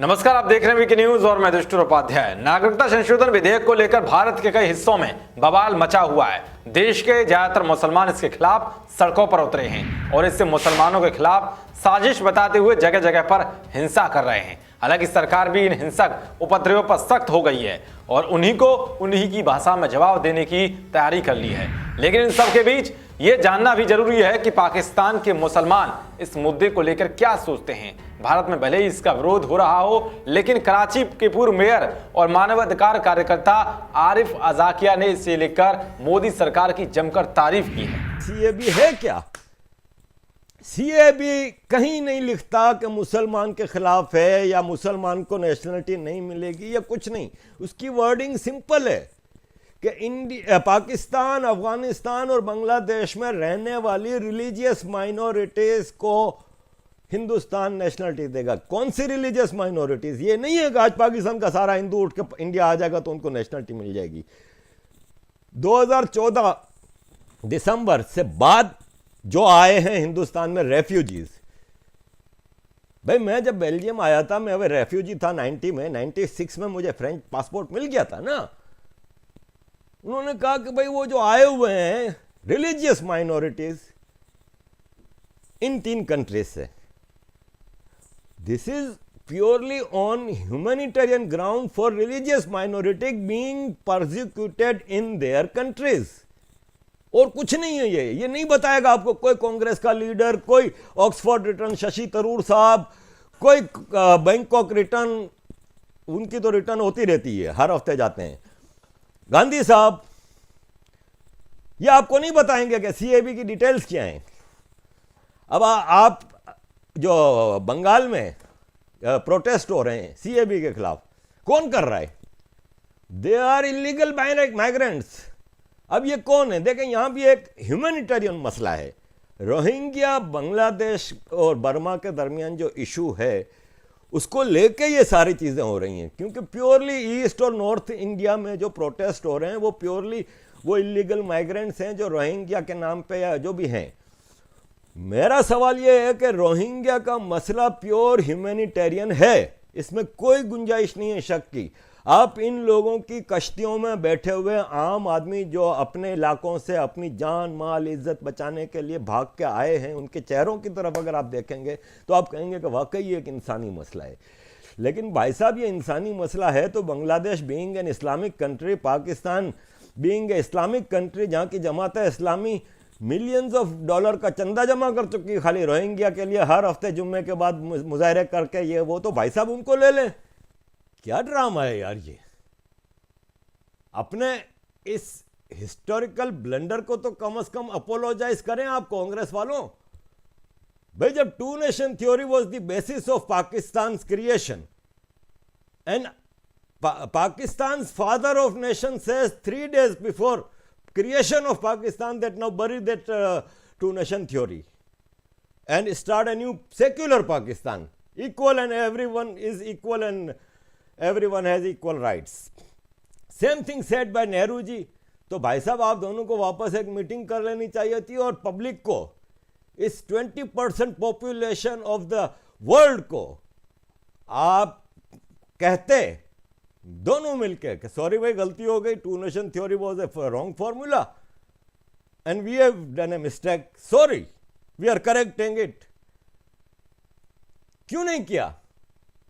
नमस्कार, आप देख रहे हैं वीके न्यूज और मैं दुष्ट उपाध्याय। नागरिकता संशोधन विधेयक को लेकर भारत के कई हिस्सों में बवाल मचा हुआ है। देश के ज्यादातर मुसलमान इसके खिलाफ सड़कों पर उतरे हैं और इससे मुसलमानों के खिलाफ साजिश बताते हुए जगह जगह पर हिंसा कर रहे हैं। हालांकि सरकार भी इन हिंसक उपद्रवियों पर सख्त हो गई है और उन्हीं को उन्हीं की भाषा में जवाब देने की तैयारी कर ली है। लेकिन इन सब के बीच ये जानना भी जरूरी है कि पाकिस्तान के मुसलमान इस मुद्दे को लेकर क्या सोचते हैं। भारत में भले ही इसका विरोध हो रहा हो, लेकिन कराची के पूर्व मेयर और मानवाधिकार कार्यकर्ता आरिफ अजाकिया ने इसे लेकर मोदी सरकार की जमकर तारीफ की है। सीएबी है क्या? सीएबी कहीं नहीं लिखता कि मुसलमान के खिलाफ है या मुसलमान को नेशनलिटी नहीं मिलेगी या कुछ नहीं। उसकी वर्डिंग सिंपल है कि पाकिस्तान, अफगानिस्तान और बांग्लादेश में रहने वाली रिलीजियस माइनॉरिटीज को हिंदुस्तान नेशनलिटी देगा। कौन सी रिलीजियस माइनॉरिटीज? ये नहीं है कि आज पाकिस्तान का सारा हिंदू उठ के इंडिया आ जाएगा तो उनको नेशनलिटी मिल जाएगी। 2014 दिसंबर से बाद जो आए हैं हिंदुस्तान में रेफ्यूजीज, भाई मैं जब बेल्जियम आया था, मैं रेफ्यूजी था 90 में, 96 में मुझे फ्रेंच पासपोर्ट मिल गया था ना। उन्होंने कहा कि भाई वो जो आए हुए हैं रिलीजियस माइनॉरिटीज इन 3 कंट्रीज से, this is purely on humanitarian ground for religious minority being persecuted in their countries, और कुछ नहीं है। ये नहीं बताएगा आपको कोई कांग्रेस का लीडर, कोई ऑक्सफोर्ड रिटर्न शशि थरूर साहब, कोई बैंकॉक रिटर्न, उनकी तो रिटर्न होती रहती है, हर हफ्ते जाते हैं, गांधी साहब, ये आपको नहीं बताएंगे कि सीएबी की डिटेल्स क्या हैं। अब आप जो बंगाल में प्रोटेस्ट हो रहे हैं सीएबी के खिलाफ, कौन कर रहा है? They are illegal migrants. अब ये कौन है? देखें, यहां भी एक ह्यूमैनिटेरियन मसला है। रोहिंग्या बांग्लादेश और बर्मा के दरमियान जो इशू है उसको लेके ये सारी चीजें हो रही हैं, क्योंकि प्योरली ईस्ट और नॉर्थ इंडिया में जो प्रोटेस्ट हो रहे हैं वो प्योरली वो इलीगल माइग्रेंट्स हैं जो रोहिंग्या के नाम पे या जो भी हैं। मेरा सवाल ये है कि रोहिंग्या का मसला प्योर ह्यूमैनिटेरियन है, इसमें कोई गुंजाइश नहीं है शक की। आप इन लोगों की कश्तियों में बैठे हुए आम आदमी जो अपने इलाकों से अपनी जान माल इज्जत बचाने के लिए भाग के आए हैं, उनके चेहरों की तरफ अगर आप देखेंगे तो आप कहेंगे कि वाकई एक इंसानी मसला है। लेकिन भाई साहब, ये इंसानी मसला है तो Bangladesh being an Islamic country, Pakistan being a Islamic country, जहाँ की Jamaat Islami millions of dollar का चंदा जमा कर चुकी है खाली रोहिंग्या के लिए, हर हफ्ते जुम्मे के बाद मुजाहरे करके, ये वो, तो भाई साहब उनको ले लें। क्या ड्रामा है यार ये। अपने इस हिस्टोरिकल ब्लंडर को तो कम से कम अपोलोजाइज करें आप कांग्रेस वालों। भाई जब 2 nation theory was the basis of Pakistan creation and Pakistan's father of nation says 3 days before creation of Pakistan that now bury that 2 nation theory and start a new secular Pakistan, equal and everyone is equal and everyone has equal rights. Same thing said by Nehru ji. तो भाई साहब आप दोनों को वापस एक meeting कर लेनी चाहिए थी और पब्लिक को, इस 20% पॉपुलेशन ऑफ द वर्ल्ड को आप कहते दोनों मिलकर कि सॉरी भाई गलती हो गई, 2 nation theory was a wrong formula and we have done a mistake, sorry we are correcting it. क्यों नहीं किया?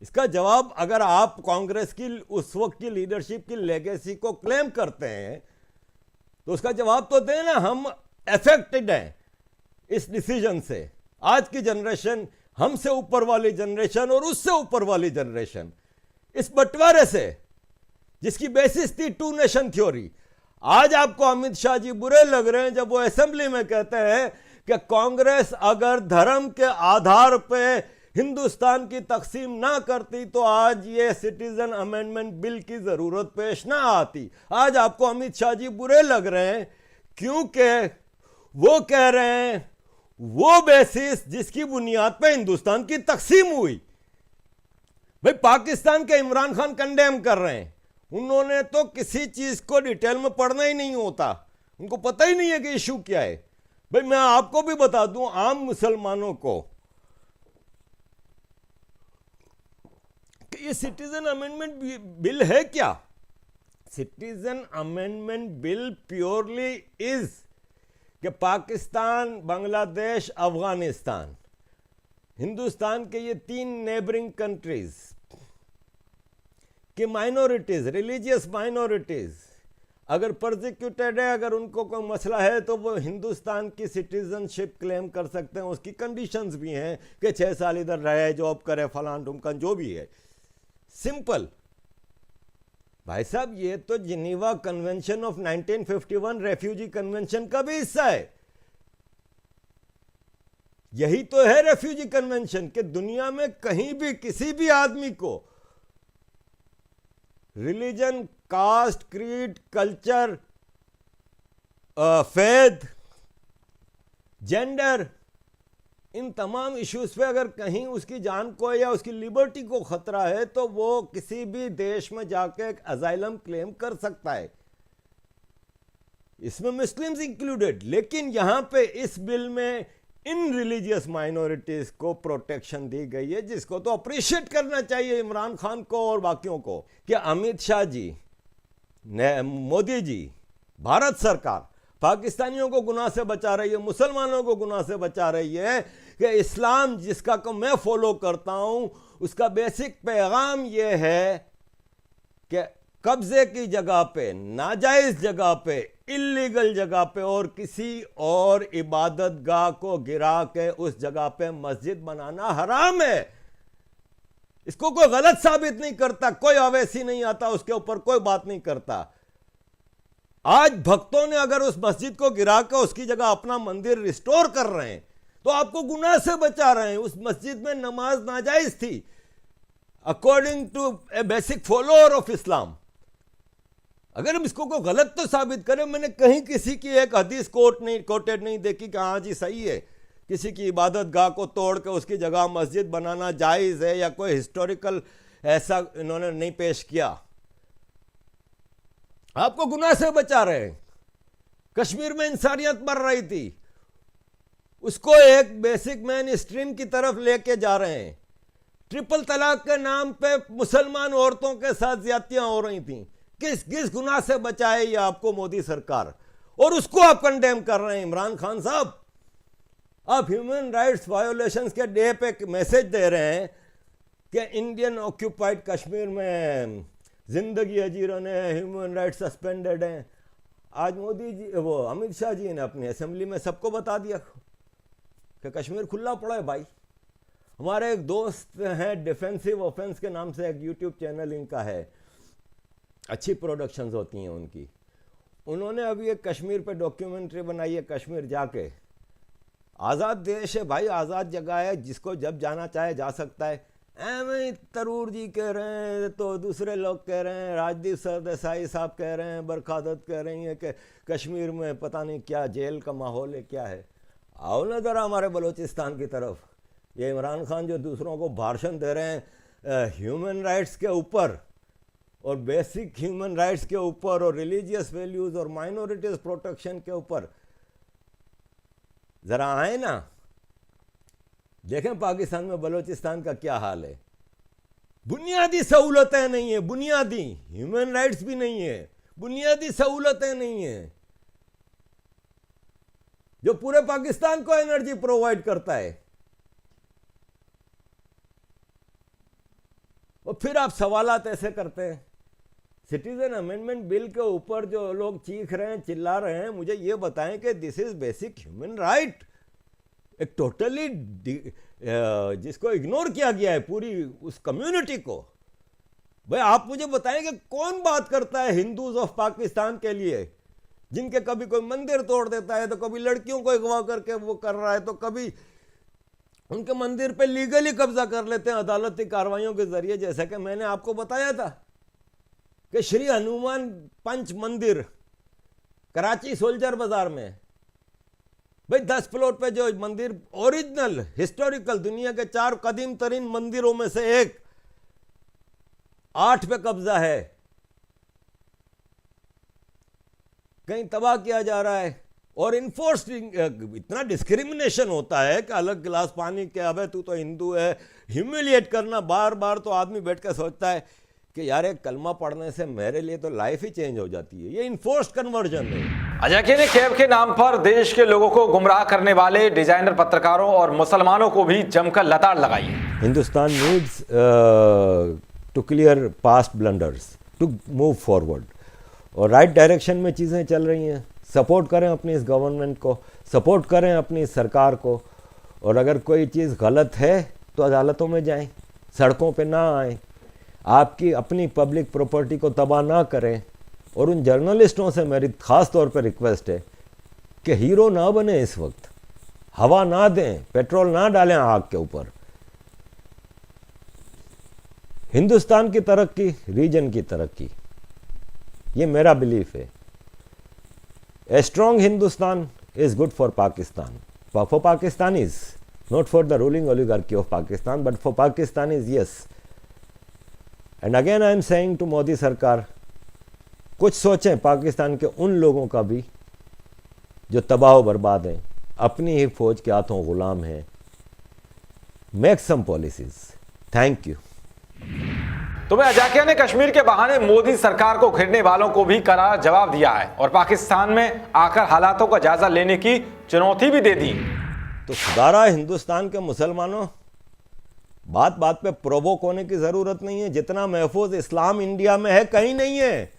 इसका जवाब, अगर आप कांग्रेस की उस वक्त की लीडरशिप की लेगेसी को क्लेम करते हैं तो उसका जवाब तो दें ना। हम अफेक्टेड हैं इस डिसीजन से। आज की जनरेशन, हमसे ऊपर वाली जनरेशन और उससे ऊपर वाली जनरेशन, इस बंटवारे से जिसकी बेसिस थी 2 नेशन थ्योरी। आज आपको अमित शाह जी बुरे लग रहे हैं जब वो असेंबली में कहते हैं कि कांग्रेस अगर धर्म के आधार पे हिंदुस्तान की तकसीम ना करती तो आज ये सिटीजन अमेंडमेंट बिल की जरूरत पेश ना आती। आज आपको अमित शाह जी बुरे लग रहे हैं क्योंकि वो कह रहे हैं वो बेसिस जिसकी बुनियाद पे हिंदुस्तान की तकसीम हुई। भाई पाकिस्तान के इमरान खान कंडेम कर रहे हैं, उन्होंने तो किसी चीज को डिटेल में पढ़ना ही नहीं होता, उनको पता ही नहीं है कि इशू क्या है। भाई मैं आपको भी बता दूं, आम मुसलमानों को ये सिटीजन अमेंडमेंट बिल है क्या? Citizen amendment bill purely is कि पाकिस्तान, बांग्लादेश, अफगानिस्तान, हिंदुस्तान के ये 3 नेबरिंग कंट्रीज कि माइनॉरिटीज, रिलीजियस माइनॉरिटीज अगर प्रोसिक्यूटेड है, अगर उनको कोई मसला है तो वो हिंदुस्तान की सिटीजनशिप क्लेम कर सकते हैं। उसकी कंडीशंस भी हैं कि 6 साल इधर रहे, जॉब करे, फलान ढुमकन जो भी है। सिंपल भाई साहब, ये तो Geneva convention of 1951 refugee convention का भी हिस्सा है। यही तो है रेफ्यूजी कन्वेंशन कि दुनिया में कहीं भी किसी भी आदमी को religion, caste, creed, culture, faith, gender, इन तमाम इश्यूज पे अगर कहीं उसकी जान को या उसकी लिबर्टी को खतरा है तो वो किसी भी देश में जाके एक अजाइलम क्लेम कर सकता है, इसमें मुस्लिम्स इंक्लूडेड। लेकिन यहां पे इस बिल में इन रिलीजियस माइनॉरिटीज को प्रोटेक्शन दी गई है, जिसको तो अप्रिशिएट करना चाहिए इमरान खान को और बाकियों को कि अमित शाह जी, मोदी जी, भारत सरकार पाकिस्तानियों को गुनाह से बचा रही है, मुसलमानों को गुनाह से बचा रही है कि इस्लाम जिसका को मैं फॉलो करता हूं उसका बेसिक पैगाम यह है कि कब्जे की जगह पे, नाजायज जगह पे, इल्लीगल जगह पे और किसी और इबादत गाह को गिरा के उस जगह पे मस्जिद बनाना हराम है। इसको कोई गलत साबित नहीं करता, कोई अवैसी नहीं आता उसके ऊपर, कोई बात नहीं करता। आज भक्तों ने अगर उस मस्जिद को गिरा के उसकी जगह अपना मंदिर रिस्टोर कर रहे हैं तो आपको गुनाह से बचा रहे हैं। उस मस्जिद में नमाज नाजायज थी according to a basic follower of Islam. अगर हम इसको कोई गलत तो साबित करें, मैंने कहीं किसी की एक हदीस कोटेड नहीं देखी कि हाँ जी सही है, किसी की इबादत गाह को तोड़ के उसकी जगह मस्जिद बनाना जायज़ है, या कोई हिस्टोरिकल ऐसा इन्होंने नहीं पेश किया। आपको गुनाह से बचा रहे हैं। कश्मीर में इंसानियत मर रही थी, उसको एक बेसिक मेन स्ट्रीम की तरफ लेके जा रहे हैं। ट्रिपल तलाक के नाम पे मुसलमान औरतों के साथ ज्यादतियां हो रही थी। किस गुनाह से बचाए ये आपको मोदी सरकार, और उसको आप कंडेम कर रहे हैं। इमरान खान साहब, आप ह्यूमन राइट्स वायोलेशंस के डे पे मैसेज दे रहे हैं कि इंडियन ऑक्यूपाइड कश्मीर में जिंदगी अजीरन है, ह्यूमन राइट्स सस्पेंडेड हैं। आज मोदी जी, वो अमित शाह जी ने अपनी असेंबली में सबको बता दिया कि कश्मीर खुला पड़ा है। भाई, हमारे एक दोस्त हैं, डिफेंसिव ऑफेंस के नाम से एक यूट्यूब चैनल इनका है, अच्छी प्रोडक्शंस होती हैं उनकी। उन्होंने अभी एक कश्मीर पे डॉक्यूमेंट्री बनाई है, कश्मीर जाके। आज़ाद देश है भाई, आज़ाद जगह है, जिसको जब जाना चाहे जा सकता है। एवं तरूर जी कह रहे हैं, तो दूसरे लोग कह रहे हैं, राजदीप सरदेसाई साहब कह रहे हैं, बरखादत कह रही हैं कि कश्मीर में पता नहीं क्या जेल का माहौल है, क्या है। आओ ना ज़रा हमारे बलूचिस्तान की तरफ। ये इमरान खान जो दूसरों को भाषण दे रहे हैं ह्यूमन राइट्स के ऊपर और बेसिक ह्यूमन राइट्स के ऊपर और रिलीजियस वैल्यूज़ और माइनॉरिटीज़ प्रोटेक्शन के ऊपर, ज़रा आए ना, देखें पाकिस्तान में बलूचिस्तान का क्या हाल है। बुनियादी सहूलतें नहीं है, बुनियादी ह्यूमन राइट्स भी नहीं है, बुनियादी सहूलतें नहीं है जो पूरे पाकिस्तान को एनर्जी प्रोवाइड करता है। और फिर आप सवालात ऐसे करते हैं। सिटीजन अमेंडमेंट बिल के ऊपर जो लोग चीख रहे हैं, चिल्ला रहे हैं, मुझे ये बताएं कि this is basic human right, एक टोटली जिसको इग्नोर किया गया है पूरी उस कम्युनिटी को। भाई आप मुझे बताएं कि कौन बात करता है हिंदूज ऑफ पाकिस्तान के लिए, जिनके कभी कोई मंदिर तोड़ देता है, तो कभी लड़कियों को अगवा करके वो कर रहा है, तो कभी उनके मंदिर पे लीगली कब्जा कर लेते हैं अदालती कार्रवाइयों के जरिए। जैसा कि मैंने आपको बताया था कि श्री हनुमान पंच मंदिर कराची सोल्जर बाजार में, भाई 10 फ्लोर पे जो मंदिर ओरिजिनल हिस्टोरिकल दुनिया के 4 कदीम तरीन मंदिरों में से एक, 8 पे कब्जा है, कहीं तबाह किया जा रहा है। और इन्फोर्सिंग इतना डिस्क्रिमिनेशन होता है कि अलग गिलास पानी के, अबे तू तो हिंदू है, ह्यूमिलिएट करना बार बार। तो आदमी बैठ कर सोचता है कि यार एक कलमा पढ़ने से मेरे लिए तो लाइफ ही चेंज हो जाती है। ये इन्फोर्स्ड कन्वर्जन है। अजय ने कैब के नाम पर देश के लोगों को गुमराह करने वाले डिजाइनर पत्रकारों और मुसलमानों को भी जमकर लताड़ लगाई है। Hindustan needs to clear past blunders, to move forward, और राइट डायरेक्शन में चीज़ें चल रही हैं। सपोर्ट करें अपनी इस गवर्नमेंट को, सपोर्ट करें अपनी इस सरकार को, और अगर कोई चीज़ गलत है तो अदालतों में जाएं, सड़कों पे ना आएं, आपकी अपनी पब्लिक प्रॉपर्टी को तबाह ना करें। और उन जर्नलिस्टों से मेरी ख़ास तौर पर रिक्वेस्ट है कि हीरो ना बने, इस वक्त हवा ना दें, पेट्रोल ना डालें आग के ऊपर। हिंदुस्तान की तरक्की, रीजन की तरक्की, ये मेरा बिलीफ है। A strong Hindustan is good for Pakistan. For Pakistanis, not for the ruling oligarchy of Pakistan, but for Pakistanis, yes. And again I am saying to Modi सरकार, कुछ सोचें पाकिस्तान के उन लोगों का भी जो तबाह बर्बाद हैं, अपनी ही फौज के हाथों गुलाम हैं। Make some policies. Thank you. तो भाई अजाकिया ने कश्मीर के बहाने मोदी सरकार को घेरने वालों को भी करारा जवाब दिया है और पाकिस्तान में आकर हालातों का जायजा लेने की चुनौती भी दे दी। तो खुदारा हिंदुस्तान के मुसलमानों, बात बात पे प्रोवोक होने की जरूरत नहीं है। जितना महफूज इस्लाम इंडिया में है कहीं नहीं है।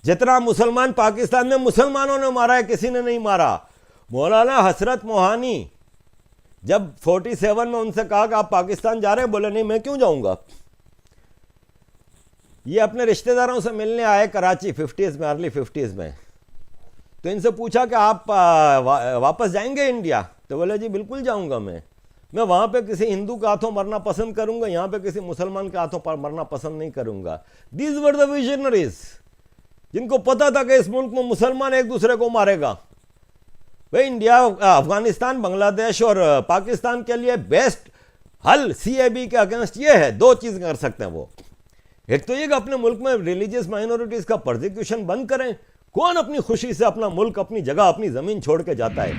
जितना मुसलमान पाकिस्तान में मुसलमानों ने मारा है, किसी ने नहीं मारा। मौलाना हसरत मोहानी जब 47 में उनसे कहा कि आप पाकिस्तान जा रहे हैं, बोले नहीं मैं क्यों जाऊंगा। ये अपने रिश्तेदारों से मिलने आए कराची 50s में, अर्ली 50s में। तो इनसे पूछा कि आप वापस जाएंगे इंडिया, तो बोले जी बिल्कुल जाऊंगा। मैं वहाँ पे किसी हिंदू के हाथों मरना पसंद करूंगा, यहाँ पे किसी मुसलमान के हाथों पर मरना पसंद नहीं करूंगा। दीज वर द विजनरीज, जिनको पता था कि इस मुल्क में मुसलमान एक दूसरे को मारेगा। भाई इंडिया, अफगानिस्तान, बांग्लादेश और पाकिस्तान के लिए बेस्ट हल CAB के अगेंस्ट ये है, दो चीज़ कर सकते हैं वो। एक तो ये कि अपने मुल्क में रिलीजियस माइनॉरिटीज़ का प्रोसिक्यूशन बंद करें। कौन अपनी खुशी से अपना मुल्क, अपनी जगह, अपनी ज़मीन छोड़ के जाता है।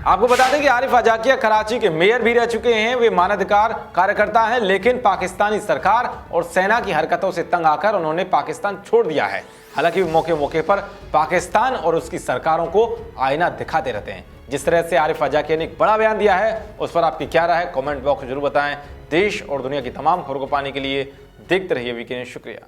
आपको बता दें कि आरिफ अजाकिया कराची के मेयर भी रह चुके हैं। वे मानवाधिकार कार्यकर्ता हैं, लेकिन पाकिस्तानी सरकार और सेना की हरकतों से तंग आकर उन्होंने पाकिस्तान छोड़ दिया है। हालांकि मौके मौके पर पाकिस्तान और उसकी सरकारों को आईना दिखाते रहते हैं। जिस तरह से आरिफ अजाकिया ने एक बड़ा बयान दिया है, उस पर आपकी क्या राय है, कमेंट बॉक्स में जरूर बताएं। देश और दुनिया की तमाम खबरों को पाने के लिए देखते रहिए वीकेंड। शुक्रिया।